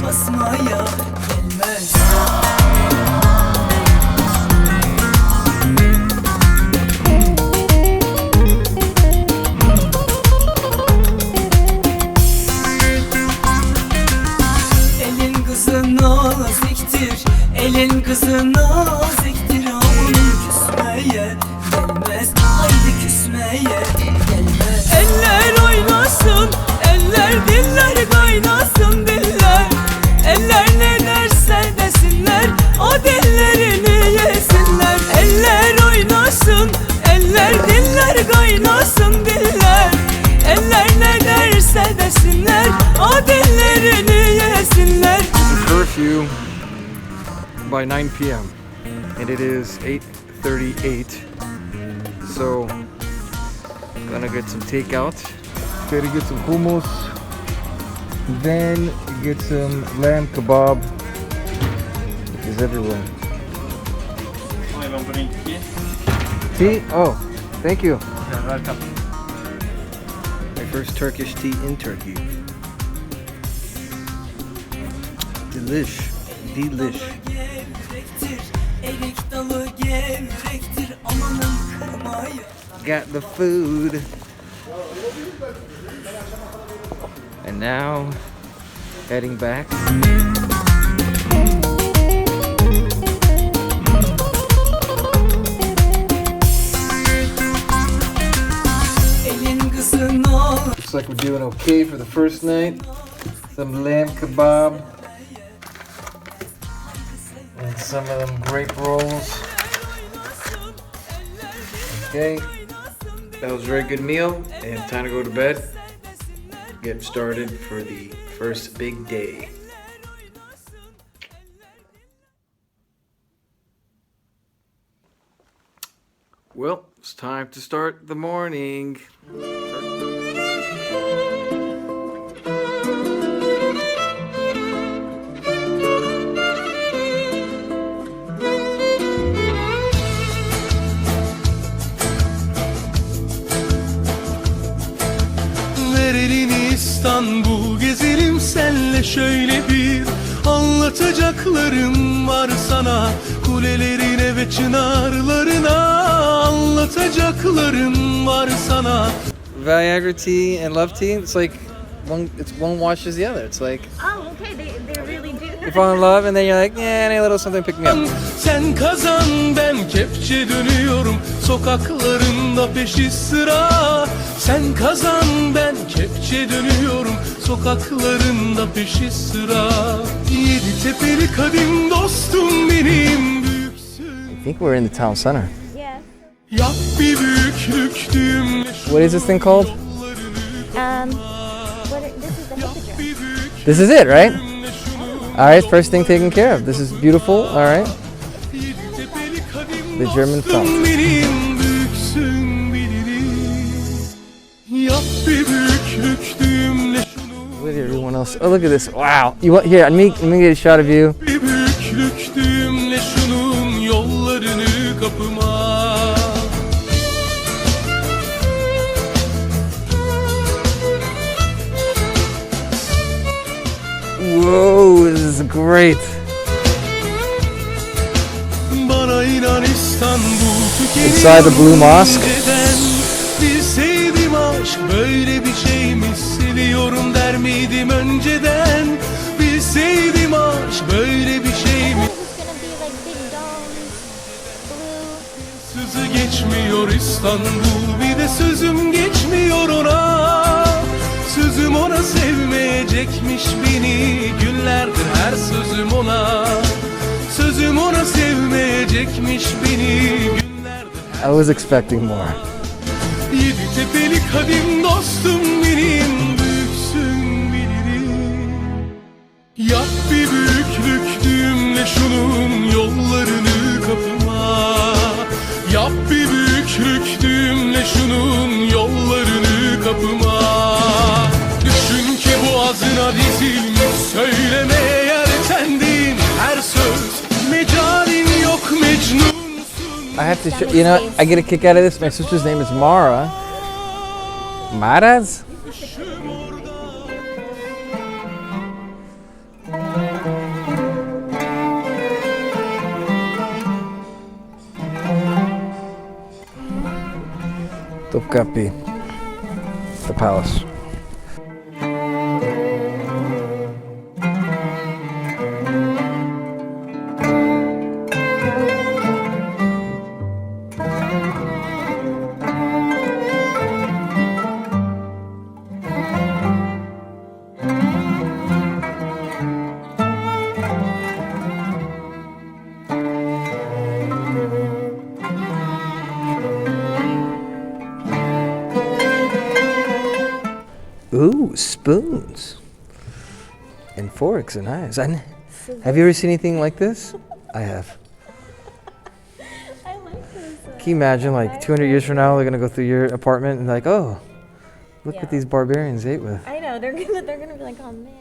basmaya gelmez. Elin kızı naziktir, elin kızı naziktir. Aman küsmeye gelmez, haydi küsmeye gelmez. Eller oynasın, eller diller kaynasın diller. Eller ne derse desinler, o dillerini yesinler. Eller oynasın, eller diller kaynasın diller. Eller ne derse desinler, o dillerini yesinler. Curfew by 9 p.m. and it is 8:38. So gonna get some takeout. Gotta get some hummus. Then get some lamb kebab. It is everywhere. Tea? Oh, thank you. You're welcome. My first Turkish tea in Turkey. Delish. Delish. Got the food. And now heading back. Looks like we're doing okay for the first night. Some lamb kebab. And some of them grape rolls. Okay. That was a very good meal and time to go to bed. Get started for the first big day. Well, it's time to start the morning. İstanbul gezelim senle şöyle bir anlatacaklarım var sana, kulelerine ve çınarlarına anlatacaklarım var sana. Viagra tea and love tea, it's like it's one washes the other. It's like Oh, okay, they really do. you fall in love and then you're like, yeah, I need a little something to pick me up. Sen kazan ben kepçe dönüyorum sokaklarında peşi sıra. Sen kazan ben kepçe dönüyorum sokaklarında peşi sıra. Yedi tepeli kadim dostum benim büyüksün. I think we're in the town center. Yeah. Yap bir büyüklük düğümle. What is this thing called? This is the hippodrome. This is it, right? All right, first thing taken care of. This is beautiful. All right. The German font. Benim büyüksün bilirim. Yap bir büyüklük düğümle şunu. Look at everyone else. Oh, look at this. Wow. You want here? Let me get a shot of you. Bir büyüklük düğümle şunun yollarını kapıma. Whoa, this is great. Bana inan İstanbul Inside the Blue Mosque. Bilseydim aşk böyle bir şeymiş, seviyorum der miydim önceden? Bilseydim aşk böyle bir şeymiş. It's gonna be like big domes, blue. Sözü geçmiyor İstanbul, bir de sözüm geçmiyor ona. Sözüm ona sevmeyecekmiş beni, günlerdir her sözüm ona. Sözüm ona sevmeyecekmiş beni, günlerdir her... I was expecting more. Yedi tepeli kadim dostum benim, büyüksün bilirim. Yap bir büyüklük düğümle şunun yollarını kapıma. Yap bir büyüklük düğümle şunun yollarını kapıma. Düşün ki boğazına dizilmiş, söylemeye yeltendin her söz. Mecalin yok Mecnunsun. I have to show, you know, I get a kick out of this. My sister's name is Mara. Maraz? Topkapi, the palace. Ooh, spoons and forks and knives. Have you ever seen anything like this? I have. I like this. Can you imagine, like 200 years from now, they're gonna go through your apartment and like, oh, look Yeah. what these barbarians ate with. I know, they're gonna be like, oh man.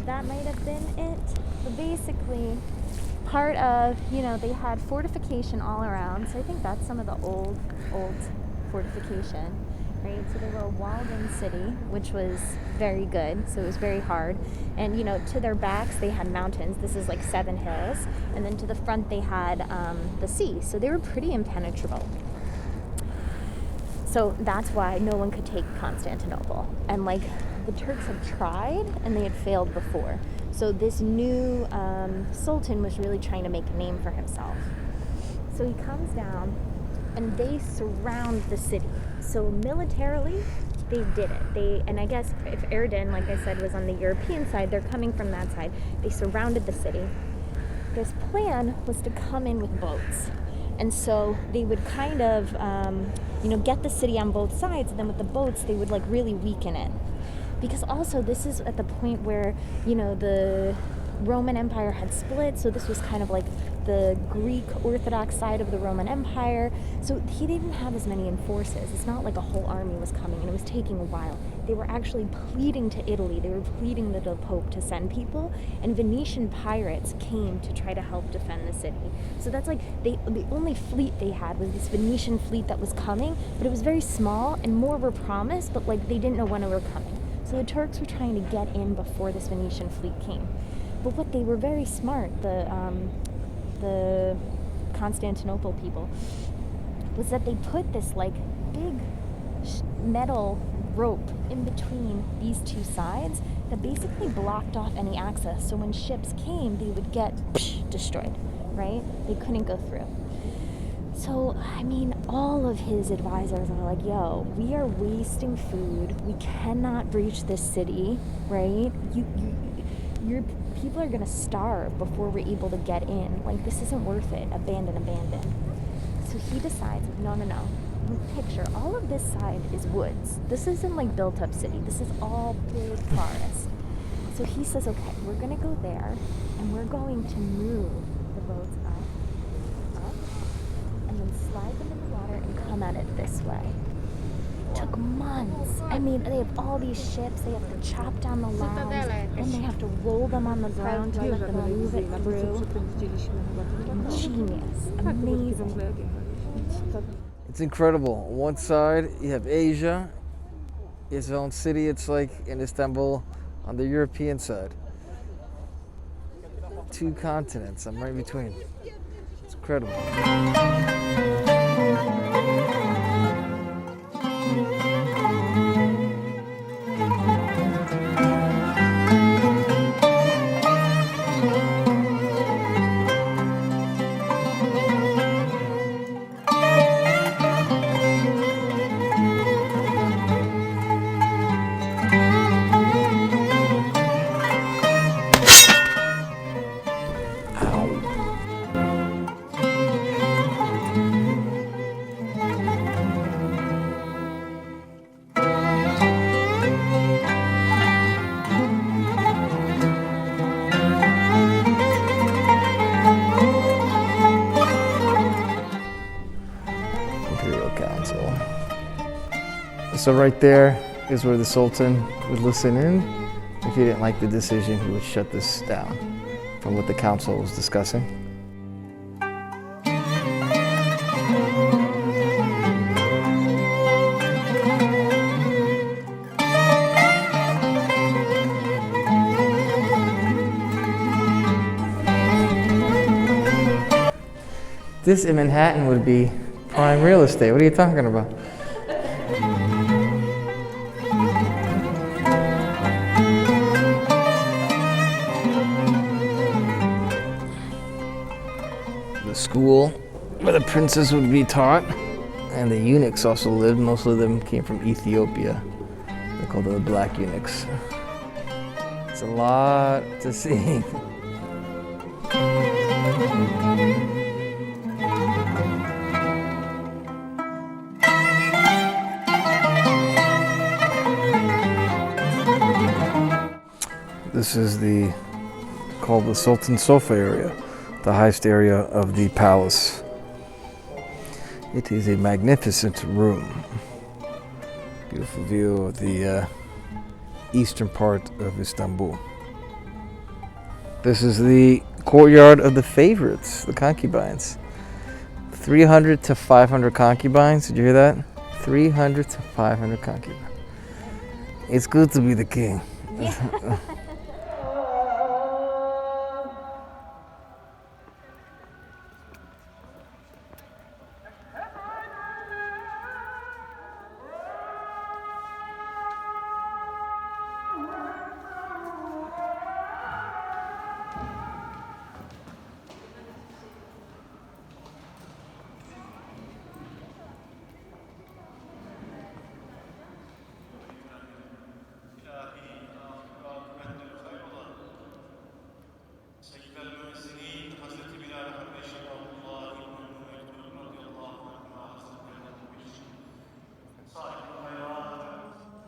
That might have been it. But basically, part of, they had fortification all around. So I think that's some of the old fortification, right? So they were a walled-in city, which was very good. So it was very hard. And, to their backs, they had mountains. This is like 7 hills. And then to the front, they had the sea. So they were pretty impenetrable. So that's why no one could take Constantinople. And the Turks had tried and they had failed before. So this new sultan was really trying to make a name for himself. So he comes down and they surround the city. So militarily, they did it. And I guess if Erdogan, like I said, was on the European side, they're coming from that side. They surrounded the city. Their plan was to come in with boats. And so they would kind of, get the city on both sides, and then with the boats, they would really weaken it. Because also this is at the point where, the Roman Empire had split, so this was kind of like the Greek Orthodox side of the Roman Empire. So he didn't have as many enforcers. It's not like a whole army was coming, and it was taking a while. They were actually pleading to Italy. They were pleading to the Pope to send people, and Venetian pirates came to try to help defend the city. So that's the only fleet they had was this Venetian fleet that was coming, but it was very small, and more were promised, but they didn't know when it were coming. So the Turks were trying to get in before this Venetian fleet came. But what they were very smart, the Constantinople people, was that they put this big metal rope in between these two sides that basically blocked off any access. So when ships came, they would get destroyed, right? They couldn't go through. So, all of his advisors are like, yo, we are wasting food. We cannot breach this city, right? Your people are going to starve before we're able to get in. This isn't worth it. Abandon. So he decides, no. Picture, all of this side is woods. This isn't built up city. This is all big forest. So he says, okay, we're going to go there, and we're going to move the boats up, and then slide them in the water and come at it this way. Took months. They have all these ships. They have to chop down the logs, and they have to roll them on the ground to let them move it through. Genius. Amazing. It's incredible. On one side, you have Asia, its own city. It's like in Istanbul on the European side. 2 continents. I'm right in between. It's incredible. So right there is where the Sultan would listen in If he didn't like the decision, he would shut this down from what the council was discussing. This in Manhattan would be prime real estate. What are you talking about? The school where the princes would be taught, and the eunuchs also lived. Most of them came from Ethiopia. They're called the black eunuchs. It's a lot to see. This is called the Sultan Sophia area, the highest area of the palace. It is a magnificent room. Beautiful view of the eastern part of Istanbul. This is the courtyard of the favorites, the concubines. 300 to 500 concubines. Did you hear that? 300 to 500 concubines. It's good to be the king. Yeah.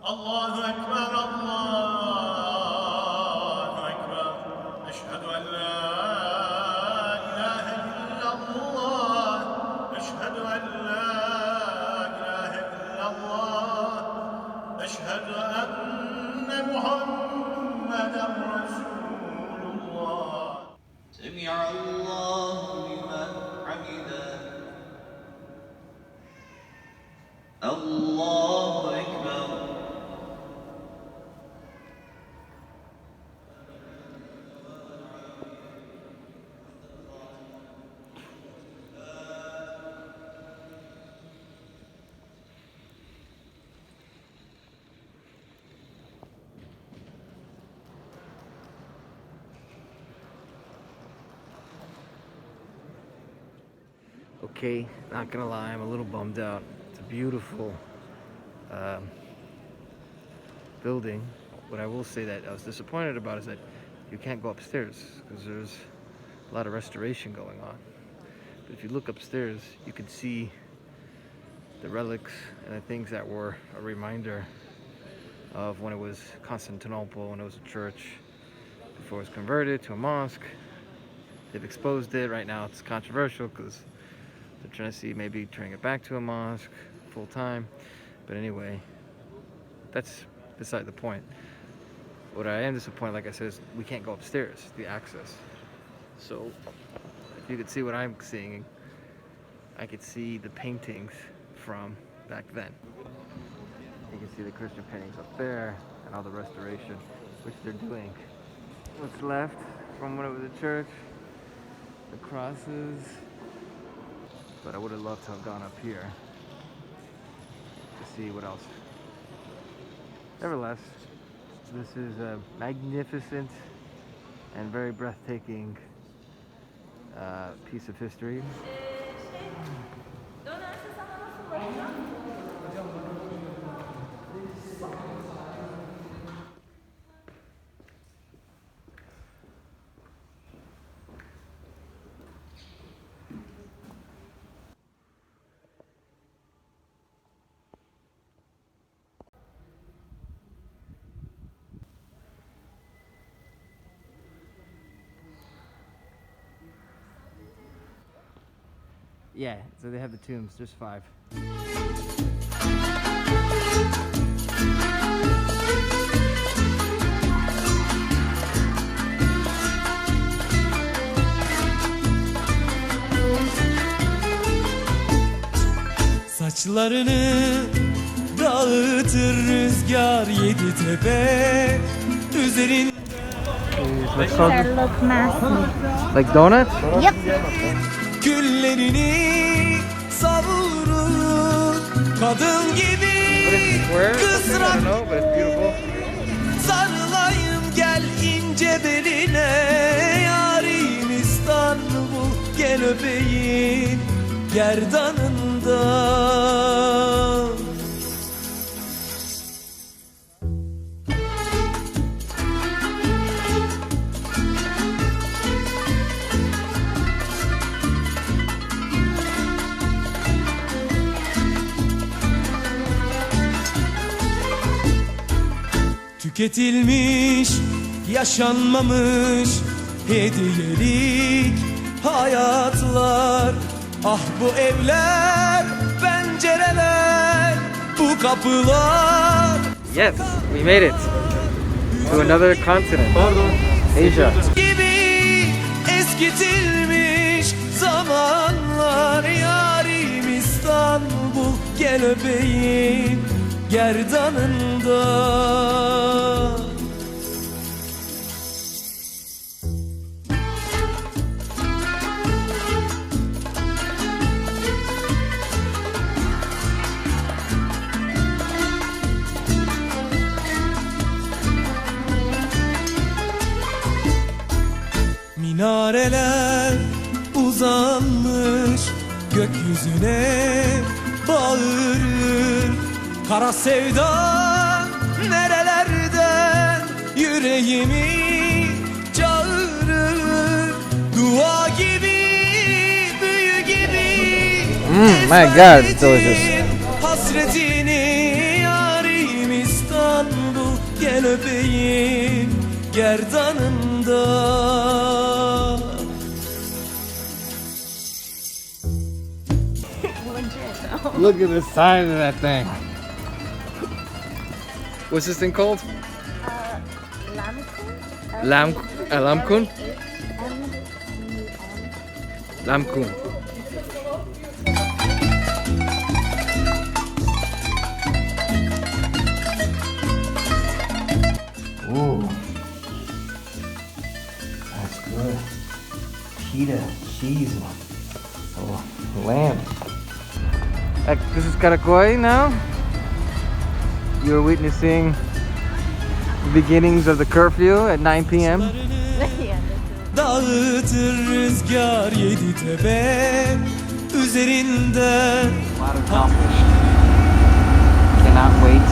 Allahu Ekber, Allahu Ekber. Eşhedü en la ilahe illallah. Eşhedü en la ilahe illallah. Eşhedü enne Muhammeden Resulullah. Semi'allahu limen hamide. Allahu Ekber. Okay, not gonna lie, I'm a little bummed out. It's a beautiful building. What I will say that I was disappointed about is that you can't go upstairs because there's a lot of restoration going on. But if you look upstairs, you can see the relics and the things that were a reminder of when it was Constantinople, when it was a church, before it was converted to a mosque. They've exposed it. Right now it's controversial because they're trying to see maybe turning it back to a mosque full time. But anyway, that's beside the point. What I am disappointed, like I said, is we can't go upstairs, the access. So if you could see what I'm seeing, I could see the paintings from back then. You can see the Christian paintings up there and all the restoration, which they're doing. What's left from when it was a church, the crosses. But I would have loved to have gone up here to see what else. Nevertheless, this is a magnificent and very breathtaking piece of history. Yeah, so they have the tombs, there's 5. Saçlarını dağıtır rüzgar yedi tepe üzerinde. Let's These are lokmas. like donuts? Yep. Güllerini savurur kadın gibi kısrak but it's beautiful. sarılayım gel ince beline yarim İstanbul gel öpeyim gerdanından. Tüketilmiş, yaşanmamış hediyelik hayatlar. Ah bu evler, pencereler, bu kapılar. Yes, we made it to another continent. Asia. Gibi eskitilmiş zamanlar. Yarim İstanbul gel öpeyim gerdanından. Minareler uzanmış gökyüzüne bağırır. Kara sevda nerelerden yüreğimi çağırır. Dua gibi, büyü gibi. My God, it's delicious. Hasretini yarim İstanbul gel öpeyim gerdanından. Look at the size of that thing. What's this thing called? Lamkun? Lamkun. Ooh. That's good. Pita, cheese. Oh, lamb. This is Kadıköy now. You're witnessing the beginnings of the curfew at 9 p.m. Dağıtır rüzgar yedi tepe üzerinden. A lot accomplished. Cannot wait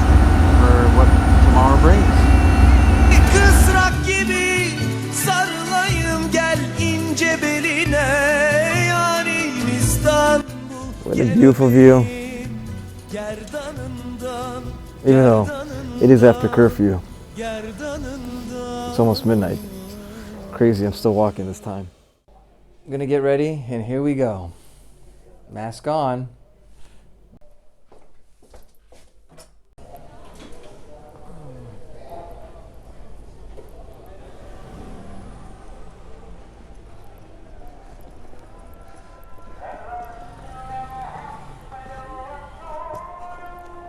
for what tomorrow brings. Kısrak gibi sarılayım gel ince beline yarim İstanbul. What a beautiful view. Gerdanından, Even though it is after curfew, gerdanından. it's almost midnight. Crazy, I'm still walking this time. I'm gonna get ready, and here we go. Mask on.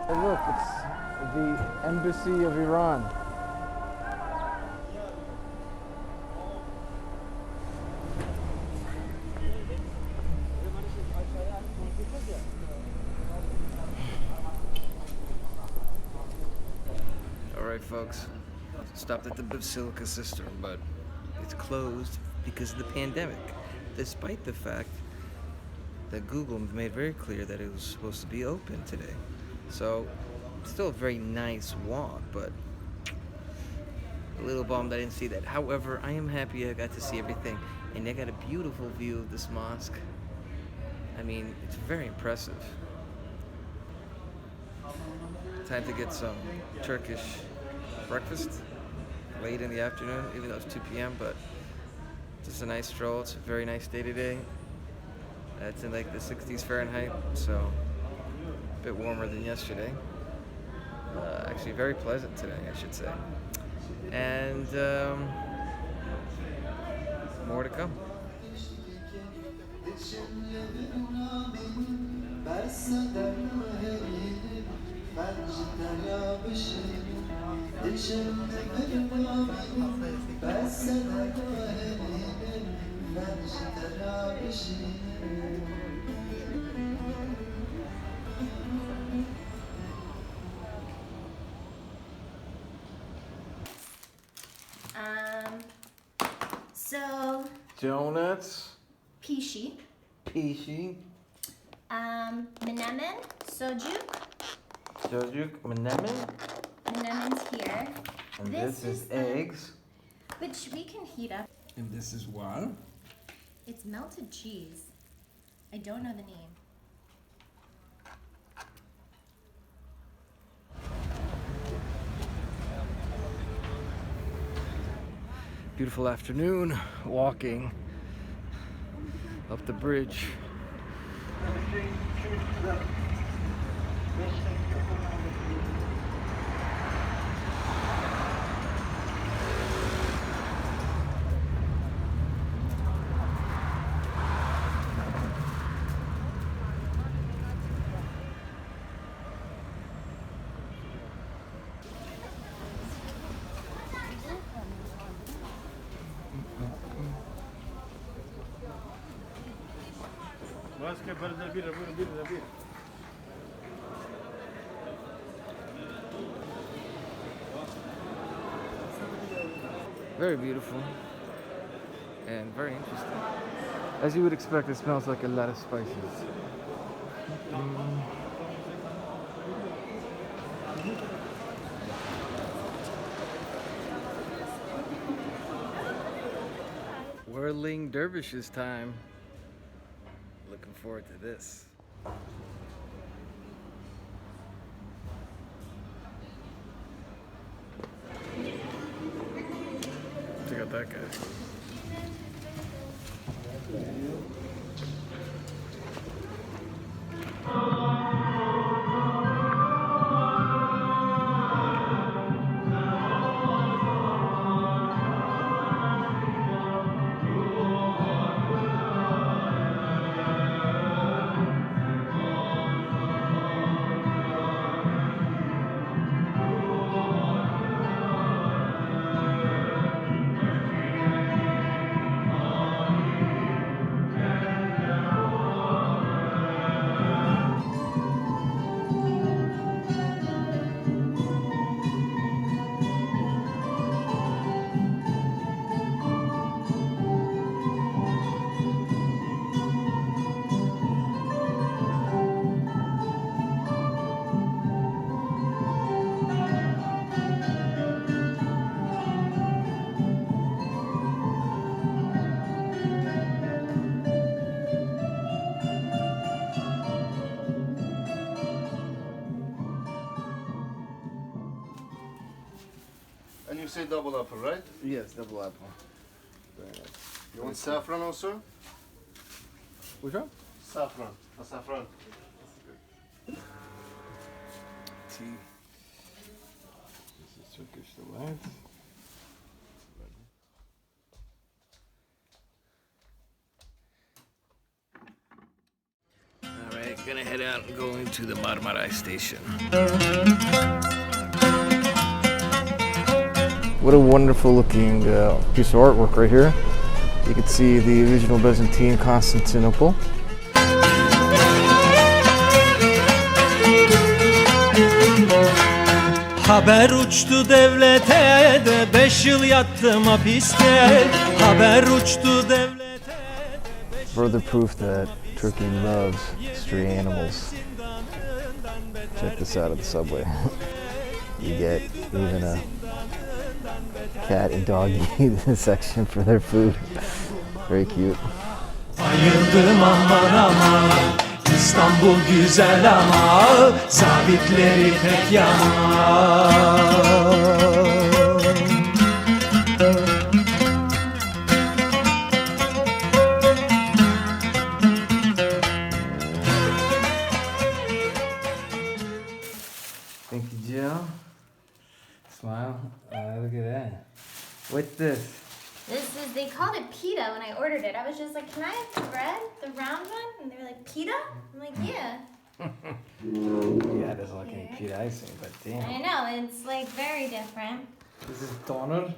Hey, look, it's the Embassy of Iran. Alright folks, stopped at the Basilica Cistern, but it's closed because of the pandemic, despite the fact that Google made very clear that it was supposed to be open today. So, still a very nice walk, but a little bummed I didn't see that. However, I am happy I got to see everything, and I got a beautiful view of this mosque. I mean, it's very impressive. Time to get some Turkish breakfast late in the afternoon, even though it's 2 p.m., but just a nice stroll. It's a very nice day today. It's in like the 60s Fahrenheit, so a bit warmer than yesterday. Actually very pleasant today, I should say. And more to come. Versin derdim So Donuts. pishi, Pishi. menemen, sojuk. Sucuk. Menemen. Menemen's here. And this is eggs. Which we can heat up. And this is what? It's melted cheese. I don't know the name. Beautiful afternoon, walking up the bridge. Very beautiful and very interesting. As you would expect, it smells like a lot of spices. Whirling dervishes time. Looking forward to this. Check out that guy. And you say double apple, right? Yes, double apple. You want saffron also? Which one? Saffron. A saffron. Tea. This is Turkish delight. Alright, gonna head out and go into the Marmaray station. What a wonderful looking piece of artwork right here. You can see the original Byzantine Constantinople. Haber uçtu devlete de 5 yıl yattım hapiste. Haber uçtu devlete de 5 Further proof that Turkey loves stray animals. Check this out at the subway. You get even a cat and doggy section for their food. Very cute. Ayıldım aman aman, İstanbul güzel ama zabitleri pek yaman. Thank you, Jill. Smile. Look at that. What's this? This is, they called it pita when I ordered it. I was just like, can I have the bread, the round one? And they were like, pita? I'm like, yeah. Yeah, it doesn't look any cute icing, but damn. I know, it's like very different. This is doner.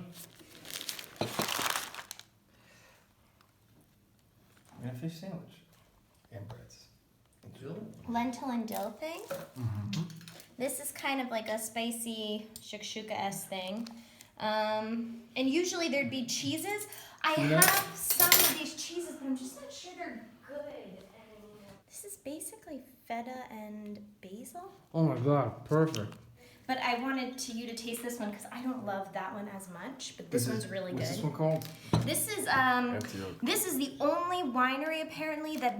And a fish sandwich. And breads. Lentil and dill thing. This is kind of like a spicy shakshuka-esque thing. And usually there'd be cheeses. I have some of these cheeses, but I'm just not sure they're good. This is basically feta and basil. Oh my god, perfect. But I wanted you to taste this one because I don't love that one as much. But this one's really good. What's this one called? This is the only winery apparently that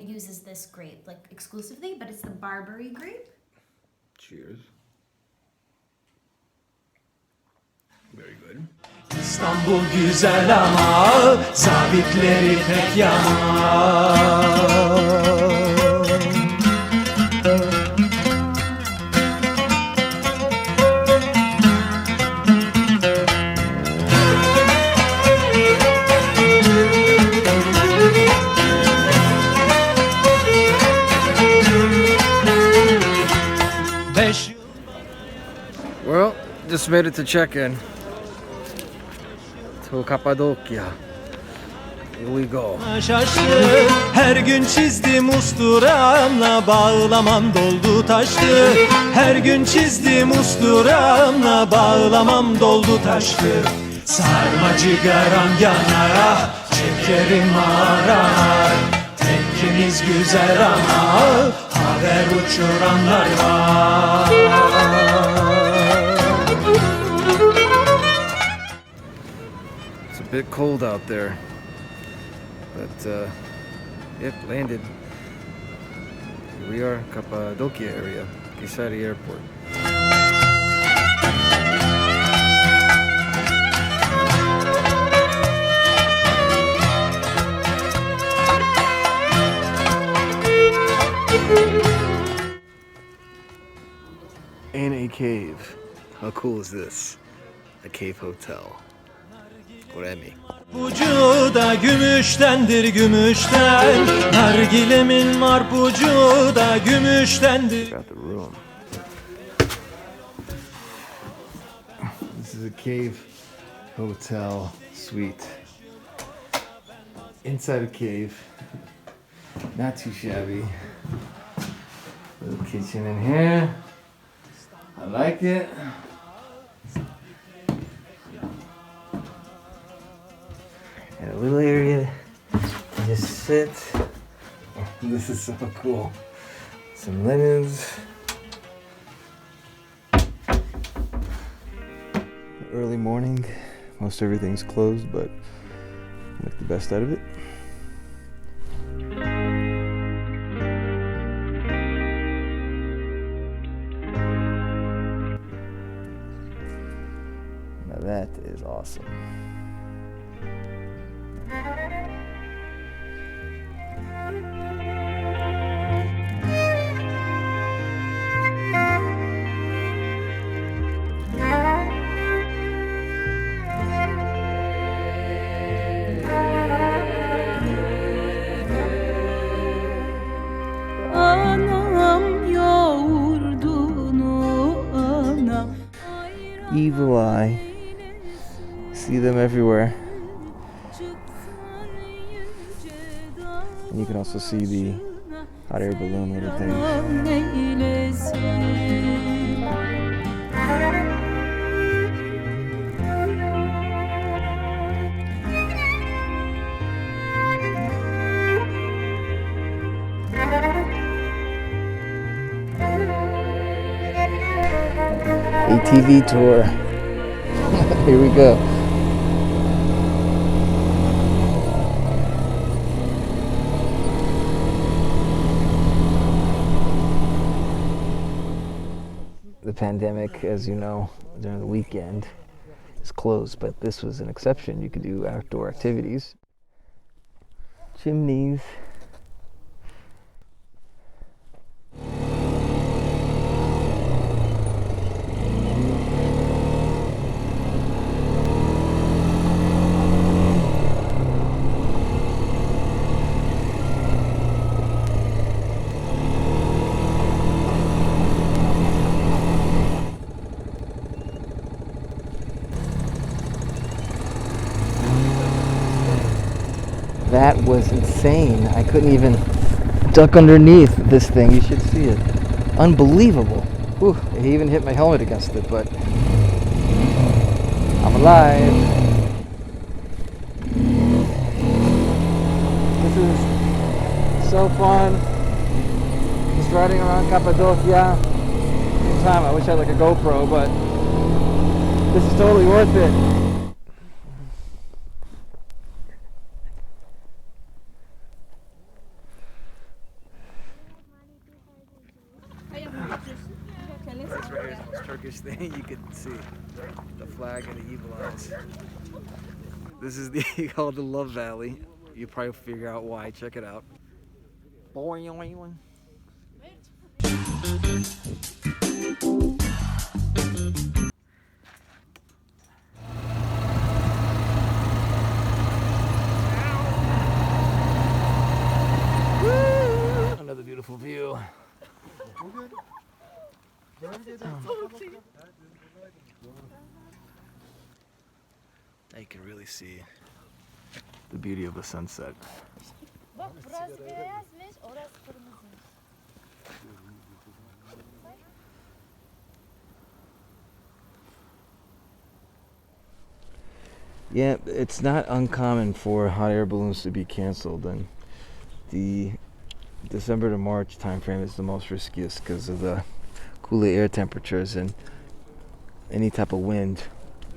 uses this grape like exclusively, but it's the Barbary grape. Cheers. Very good. İstanbul güzel ama sabitleri pek yaman. Well, just made it to check-in. To Cappadocia. Here we go. Şaştı, her gün çizdim usturamla, bağlamam doldu taştı. Her gün çizdim usturamla, bağlamam doldu taştı. Sarmacı garam yanar, çekerim arar. Tenkimiz güzel ama haber uçuranlar var. It's a bit cold out there, but yep, landed. Here we are, Cappadocia area, Kayseri Airport. In a cave. How cool is this? A cave hotel. Göreme. Marpucu da gümüştendir gümüşten. Nargilemin marpucu da gümüştendir. Got the room. This is a cave hotel suite. Inside a cave. Not too shabby. Little kitchen in here. I like it. And a little area to just sit. This is so cool. Some linens. Early morning. Most everything's closed, but make the best out of it. Now that is awesome. Evil eye. See them everywhere. And you can also see the hot air balloon little things. ATV tour. Here we go. The pandemic, as you know, during the weekend is closed, but this was an exception. You could do outdoor activities. Chimneys. that was insane. I couldn't even duck underneath this thing. You should see it. Unbelievable. Whew, he even hit my helmet against it, but I'm alive. This is so fun. Just riding around Cappadocia. Same time, I wish I had like a GoPro, but this is totally worth it. This right here is the most Turkish thing you can see. The flag and the evil eyes. This is called the Love Valley. You probably figure out why. Check it out. Another beautiful view. Now you can really see the beauty of the sunset. Bak burası beyazmış, orası kırmızıymış. Yeah, it's not uncommon for hot air balloons to be canceled, and the December to March time frame is the most riskiest because of the cooler air temperatures, and any type of wind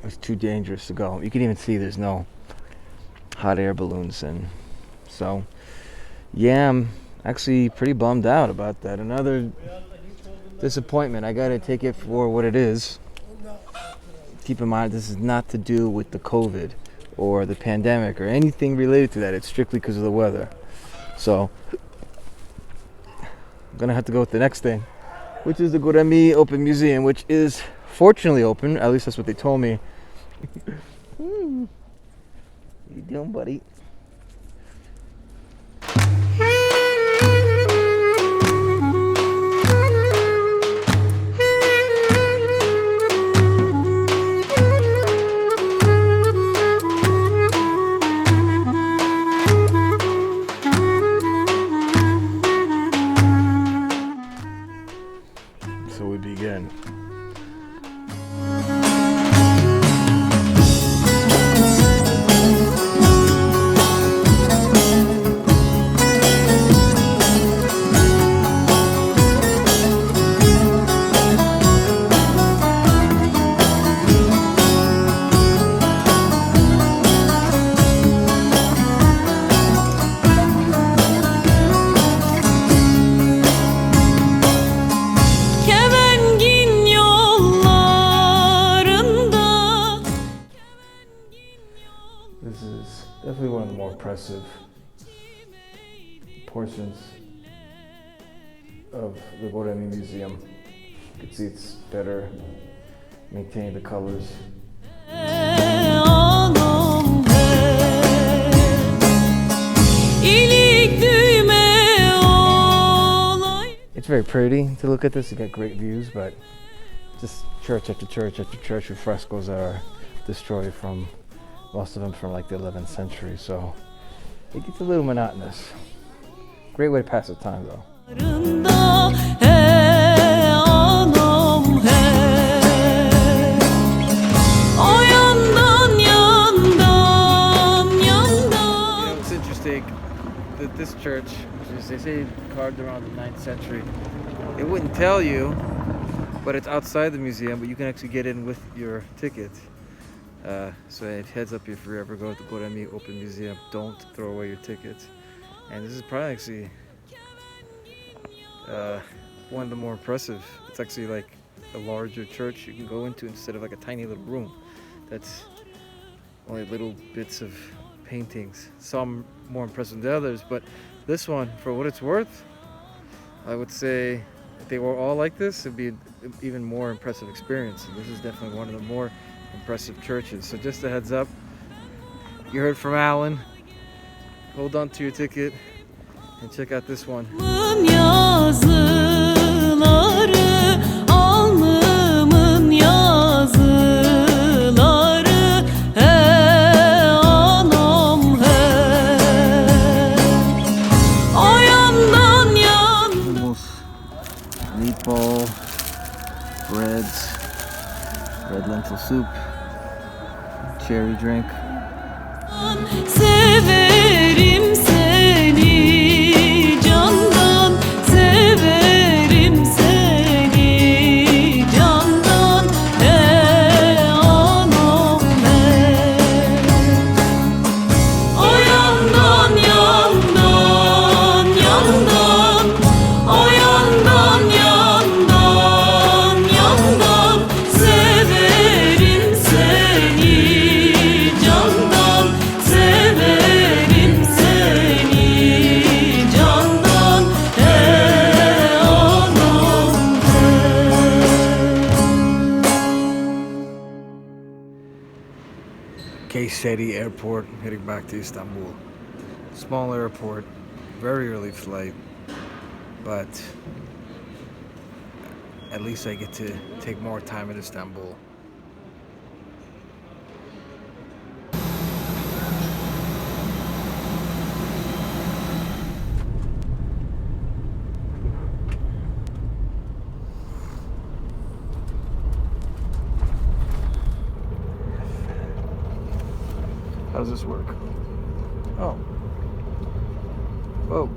is too dangerous to go. You can even see there's no hot air balloons, and so yeah, I'm actually pretty bummed out about that. Another disappointment. I gotta take it for what it is. Keep in mind, this is not to do with the COVID or the pandemic or anything related to that. It's strictly because of the weather. So I'm gonna have to go with the next thing, which is the Göreme Open Museum, which is fortunately open. At least that's what they told me. How you doing, buddy? So we begin. Kemengin yollarında. This is definitely one of the more impressive portions of the Göreme Museum. You can see it's better maintaining the colors. Anam iyilik düğme olay. It's very pretty to look at this. You get great views, but just church after church after church with frescoes that are destroyed from, most of them from like the 11th century. So it gets a little monotonous. Great way to pass the time though. Anam o yandan yandan yandan. It's interesting that this church, which is, they say carved around the 9th century, it wouldn't tell you, but it's outside the museum, but you can actually get in with your ticket. So it heads up if you ever go to the Göreme Open Museum, don't throw away your tickets. And this is probably actually one of the more impressive. It's actually like a larger church you can go into instead of like a tiny little room that's only little bits of paintings. Some more impressive than the others, but this one, for what it's worth, I would say if they were all like this, it'd be an even more impressive experience. And this is definitely one of the more impressive churches. So just a heads up, you heard from Alan. Hold on to your ticket and check out this one. Yazıları, alnımın yazıları, he anam he. meatball, breads, red lentil soup, cherry drink. Severim seni candan, severim seni candan, anam o yandan yandan yandan, o yandan yandan yandan, severim seni candan, severim seni candan, anam Kayseri airport, heading back to Istanbul. Small airport, very early flight, but at least I get to take more time in Istanbul. How does this work? Oh. Whoa.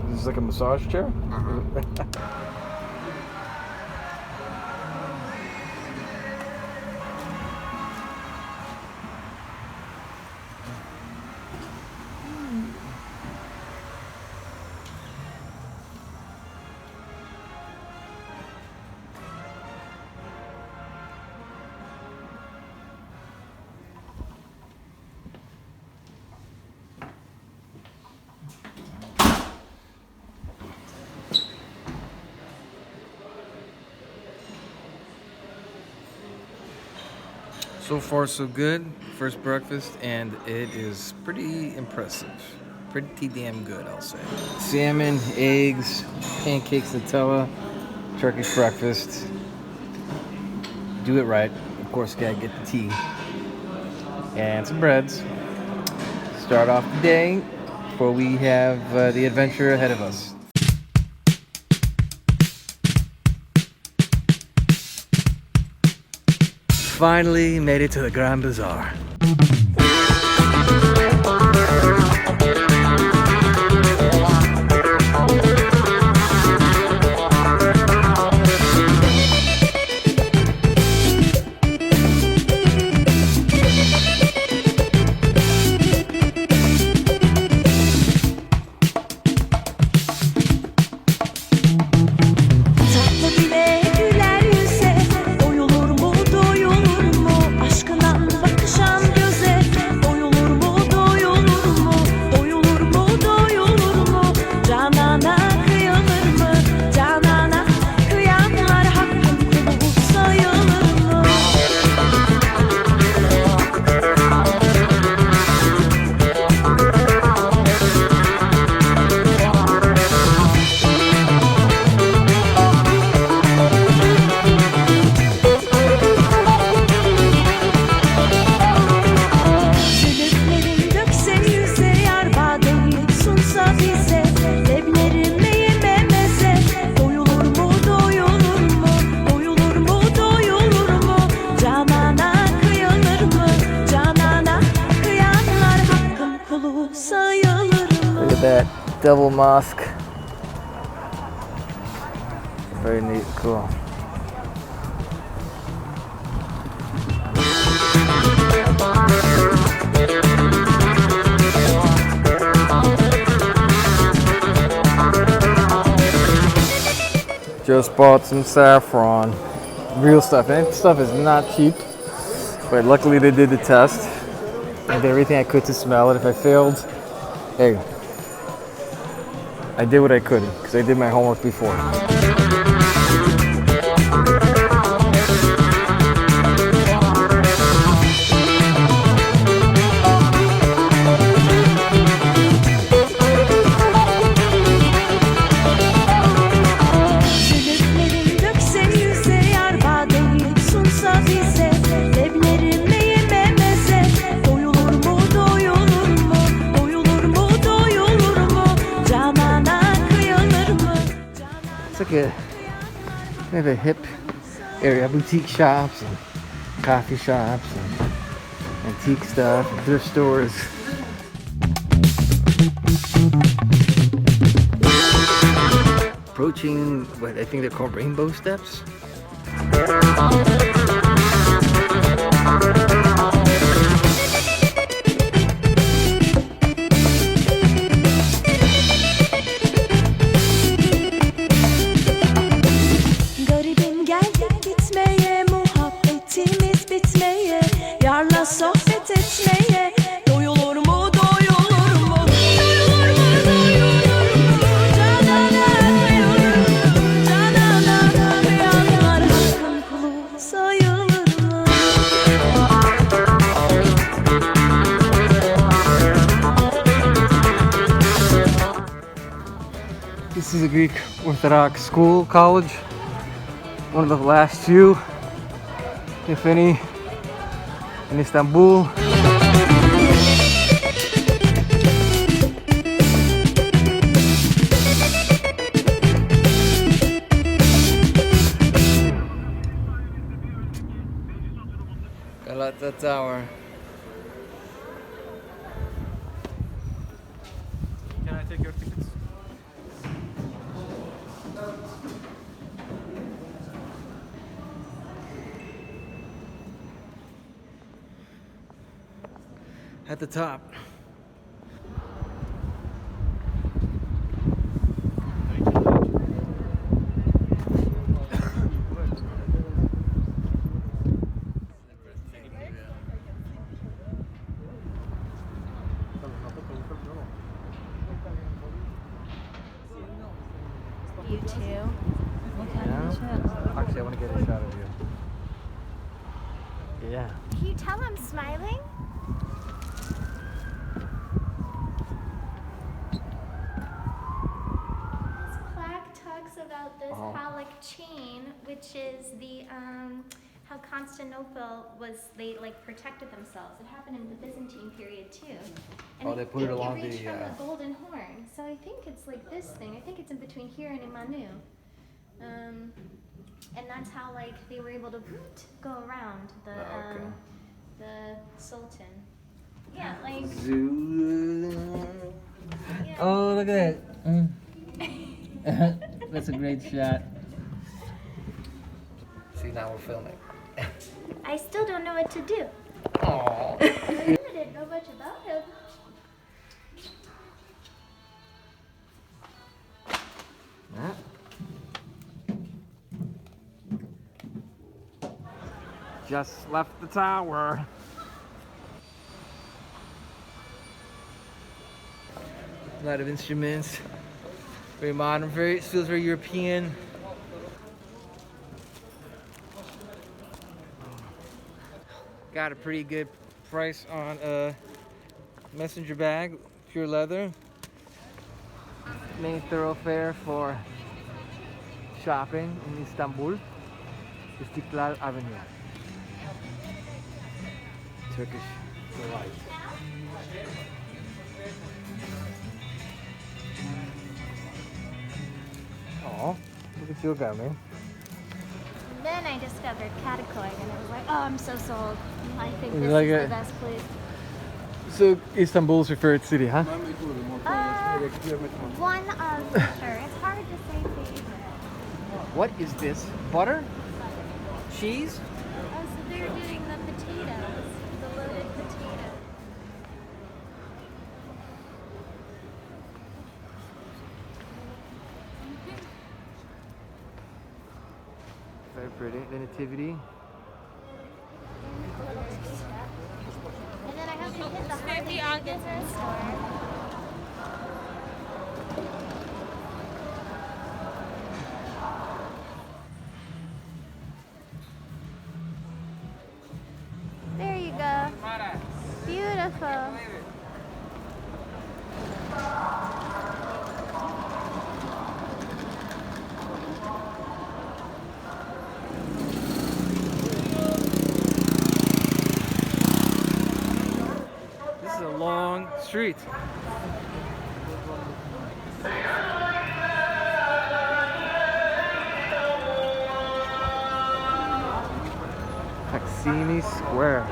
This is like a massage chair? So far so good. First breakfast and it is pretty impressive. Pretty damn good, I'll say. Salmon, eggs, pancakes, Nutella, Turkish breakfast. Do it right. Of course, gotta get the tea. And some breads. Start off the day before we have the adventure ahead of us. Finally made it to the Grand Bazaar. That double mosque. Very neat, cool. Just bought some saffron. Real stuff. And stuff is not cheap. But luckily they did the test. I did everything I could to smell it. If I failed, hey, I did what I could because I did my homework before. Canana kıyanır It's like a kind of a hip area, boutique shops and coffee shops and antique stuff and thrift stores. Approaching what I think they're called rainbow steps. Garibim geldik gitmeye, muhabbetimiz bitmeye, yarla sohbet etmeye. Doyulur mu, doyulur mu, doyulur mu, doyulur mu? Canana doyulur mu, canana duyanlar hakkın kulu sayılır mı? This is a Greek Orthodox school, college. One of the last few, if any, in Istanbul. Galata Tower. Can I take your tickets? At the top. You too. Yeah. Actually, I want to get a shot of you. Yeah. Can you tell I'm smiling? This plaque talks about this Halic chain, which is the how Constantinople was, they like protected themselves. It happened in the Byzantine period too. And Oh, they put it along reached the, from the Golden Horn. So I think it's like this thing. I think it's in between here and Imanu. And that's how like they were able to go around the okay. the Sultan. Yeah, like yeah. Oh, look at that. That's a great shot. See, now we're filming. I still don't know what to do. Aww. I didn't know much about him. Just left the tower. A lot of instruments. Very modern, it feels very European. Got a pretty good price on a messenger bag, pure leather. Main thoroughfare for shopping in Istanbul, İstiklal Avenue. Turkish delight. Oh, look at you go, man. Then I discovered Kadıköy and I was like, oh, I'm so sold. I think You this like is it? the best place. So Istanbul's your favorite city, huh? One of sure. It's hard to say favorite. What is this? Butter? Cheese? Oh, so they're doing the potatoes, the loaded potato. Very pretty. The nativity. And then I have to hit the holiday business store. There you go. Beautiful. This is a long street. Taksim Square.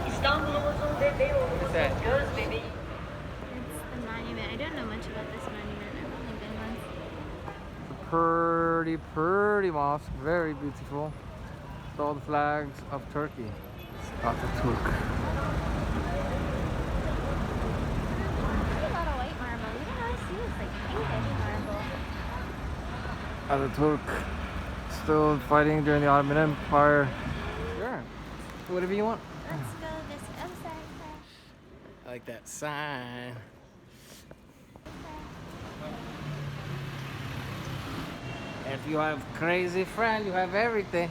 İstanbul'umuzun bebeği that? göz bebeği. It's the monument. I don't know much about this monument. I've only been once. Pretty mosque, very beautiful. With all the flags of Turkey. Atatürk. There's a lot of white marble. We don't always see this like pinkish marble. Atatürk. Still fighting during the Ottoman Empire. Sure. Whatever you want. Let's go this way. I'm sorry. I like that sign. If you have crazy friend, you have everything.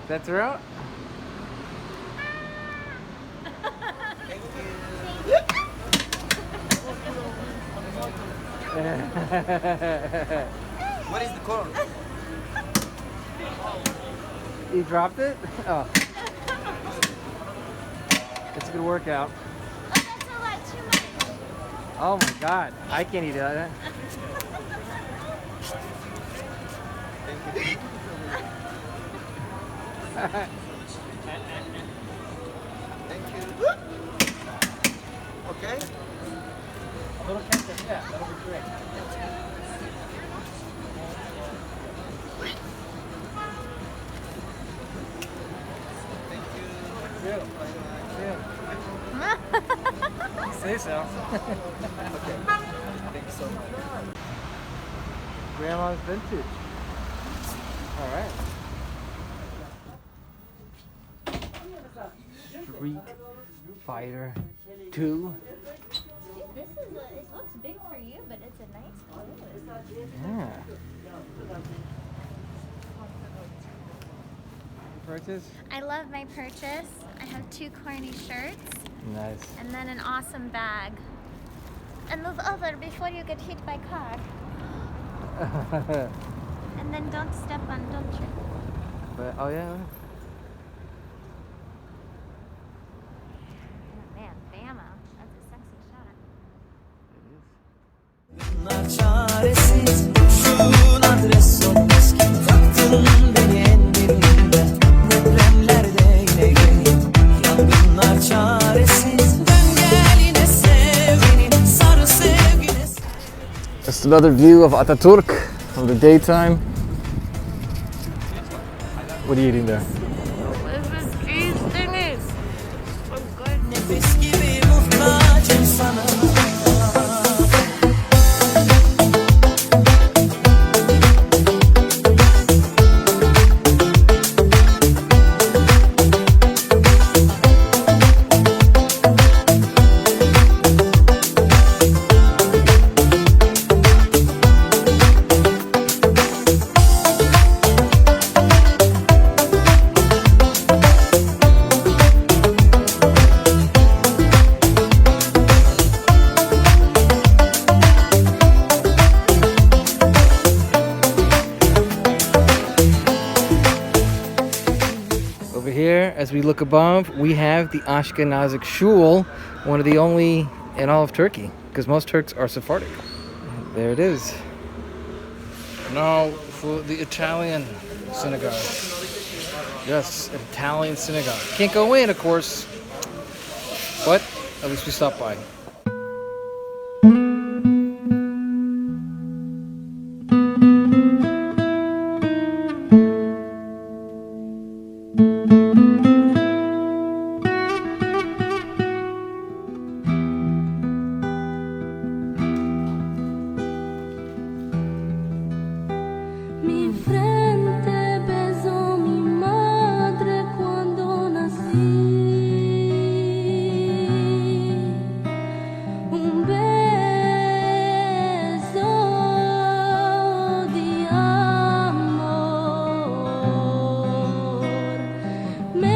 That's right. What is the corn? You dropped it? Oh. It's a good workout. Oh, that's a lot too much. Oh my god. I can't eat that. Thank you. Okay. A little ketchup, yeah, that'll be great. Say so. Okay. Thank you so much. Grandma's vintage. All right. Street Fighter 2. This is it looks big for you, but it's a nice clothes. Yeah. Purchase? I love my purchase. I have 2 corny shirts Nice. and then an awesome bag. And move over before you get hit by car. And then don't step on, don't trip. But oh yeah. Oh man, Bama. That's a sexy shot. Bunlar çaresiz, uzun adres olmaz ki. Taktın beni enlerinde, depremlerde yine gelin. Yangınlar çaresiz, dön gel yine sev beni, sarı sevgine. Just another view of Atatürk from the daytime. What are you eating there? This is cheese thingies. So good. Nefes gibi muhtacım sana. Over here, as we look above, we have the Ashkenazic shul, one of the only in all of Turkey, because most Turks are Sephardic. There it is. Now for the Italian synagogue. Yes, an Italian synagogue. Can't go in, of course, but at least we stopped by. Mi frente besó mi madre cuando nací. Un beso de amor me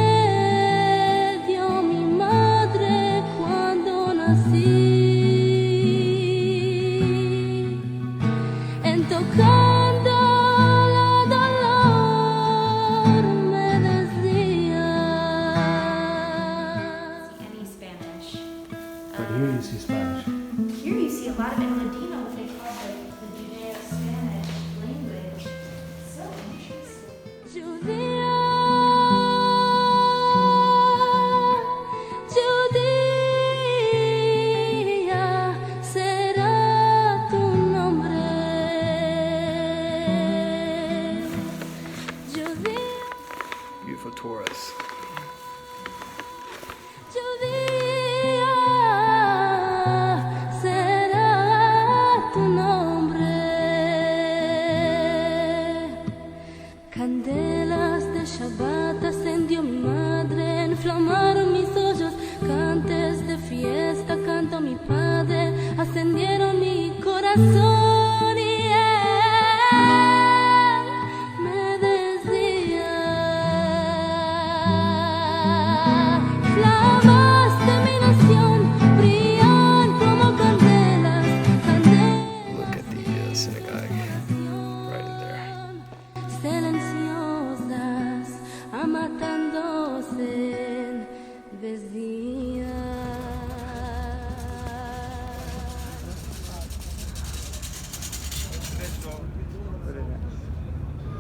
Taurus. Lluvia será tu nombre. Candelas de Shabbat ascendió mi madre, inflamaron mis ojos, cantes de fiesta cantó mi padre, ascendieron mi corazón y él me decía, flamas de mi nación brillan como candelas, candelas. Look at the synagogue right in there. Silenciosas, amatándose decía.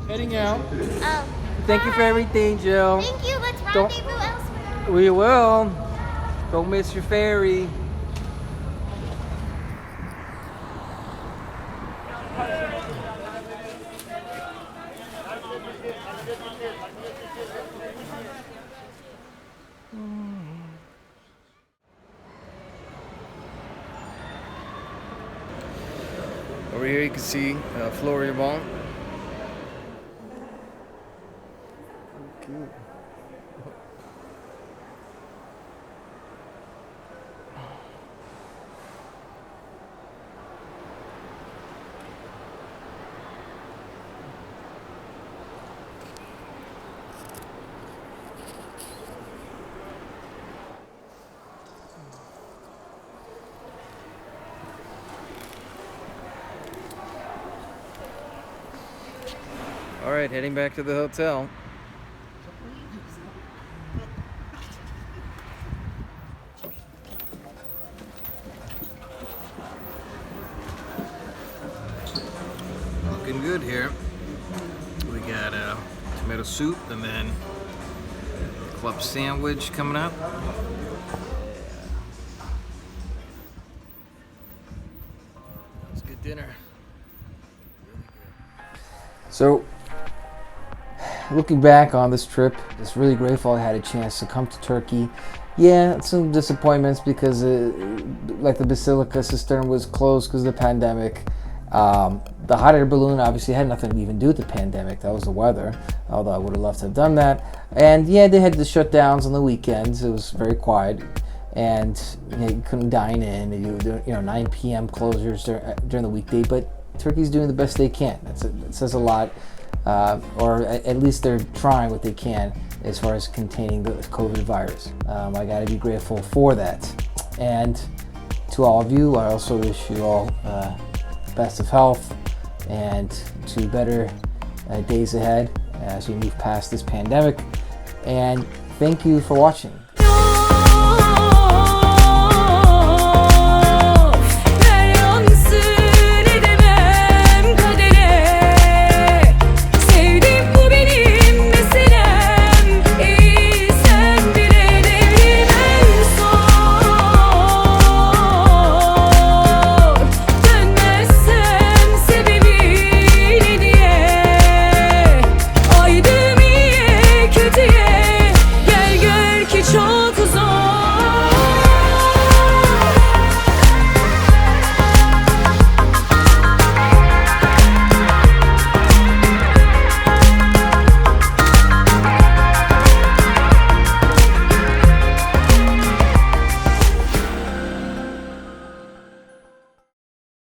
Heading out. Oh. Thank you for everything, Jill. Thank you. Let's Don't- rendezvous elsewhere. We will. Don't miss your ferry. Over here you can see Florya Mall. All right, heading back to the hotel. Looking good here. We got a tomato soup and then club sandwich coming up. That's good dinner. So, looking back on this trip, it's really grateful I had a chance to come to Turkey. Yeah, some disappointments because like the Basilica Cistern was closed because of the pandemic. The hot air balloon obviously had nothing to even do with the pandemic. That was the weather, although I would have loved to have done that. And yeah, they had the shutdowns on the weekends. It was very quiet. And you couldn't dine in. And you know, 9 p.m. closures during the weekday. But Turkey's doing the best they can. It says a lot. Or at least they're trying what they can as far as containing the COVID virus. I gotta be grateful for that. And to all of you, I also wish you all best of health and to better days ahead as we move past this pandemic. And thank you for watching.